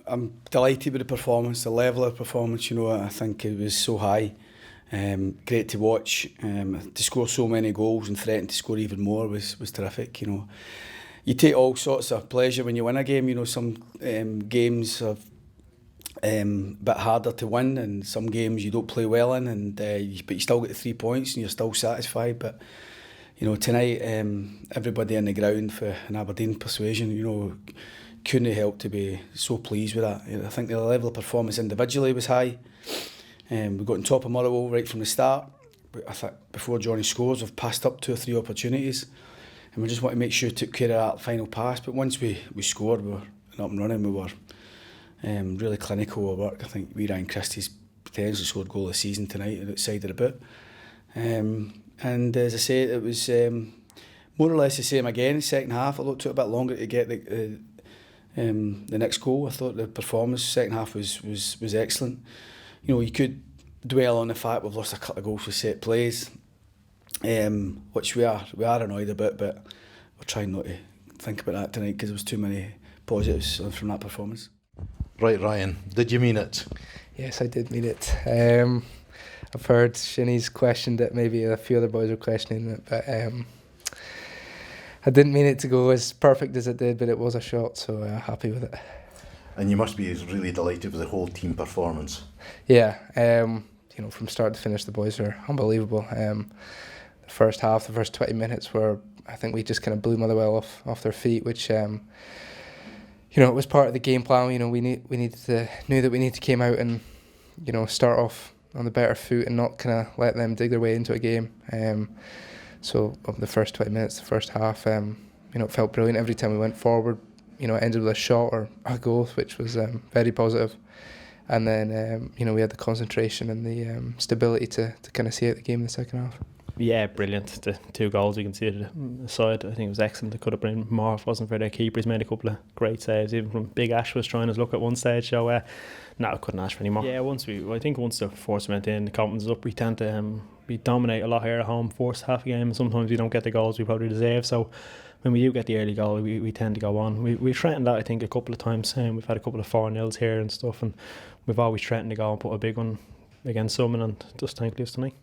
I'm delighted with the performance, the level of performance. You know, I think it was so high. Great to watch. To score so many goals and threaten to score even more was terrific. You know, you take all sorts of pleasure when you win a game. You know, some games are a bit harder to win, and some games you don't play well in, and but you still get the 3 points and you're still satisfied. But you know, tonight everybody in the ground for an Aberdeen persuasion, you know, couldn't help to be so pleased with that. I think the level of performance individually was high. We got on top of Motherwell right from the start. I think before Johnny scores, we've passed up 2 or 3 opportunities, and we just want to make sure we took care of that final pass. But once we scored, we were up and running. We were really clinical at work. I think we ran Christie's potentially scored goal of the season tonight outside of the boot. And as I say, it was more or less the same again. Second half, although it took a bit longer to get the next goal. I thought the performance second half was excellent. You know, you could dwell on the fact we've lost a couple of goals for set plays, which we are annoyed about, but we're trying not to think about that tonight because there was too many positives from that performance. Right, Ryan, did you mean it? Yes, I did mean it. I've heard Shinny's questioned it, maybe a few other boys were questioning it, but I didn't mean it to go as perfect as it did, but it was a shot, so happy with it. And you must be really delighted with the whole team performance. Yeah, you know, from start to finish, the boys are unbelievable. The first half, the first 20 minutes, were I think we just kind of blew Motherwell off their feet, which you know, it was part of the game plan. You know, knew that we needed to come out and, you know, start off on the better foot and not kind of let them dig their way into a game. So of the first 20 minutes, the first half, you know, it felt brilliant. Every time we went forward, you know, it ended with a shot or a goal, which was very positive. And then, you know, we had the concentration and the stability to kind of see out the game in the second half. Yeah, brilliant. The 2 goals you can see at the side, I think it was excellent. It could have been more if it wasn't for their keeper. He's made a couple of great saves, even from Big Ash was trying his luck at one stage. So, no, I couldn't ask for any more. Yeah, once the force went in, the confidence is up, we tend to we dominate a lot here at home, force half a game. Sometimes we don't get the goals we probably deserve. So when we do get the early goal, we tend to go on. We've threatened that, I think, a couple of times. We've had a couple of 4-0s here and stuff, and we've always threatened to go and put a big one against someone, and just thankfully tonight.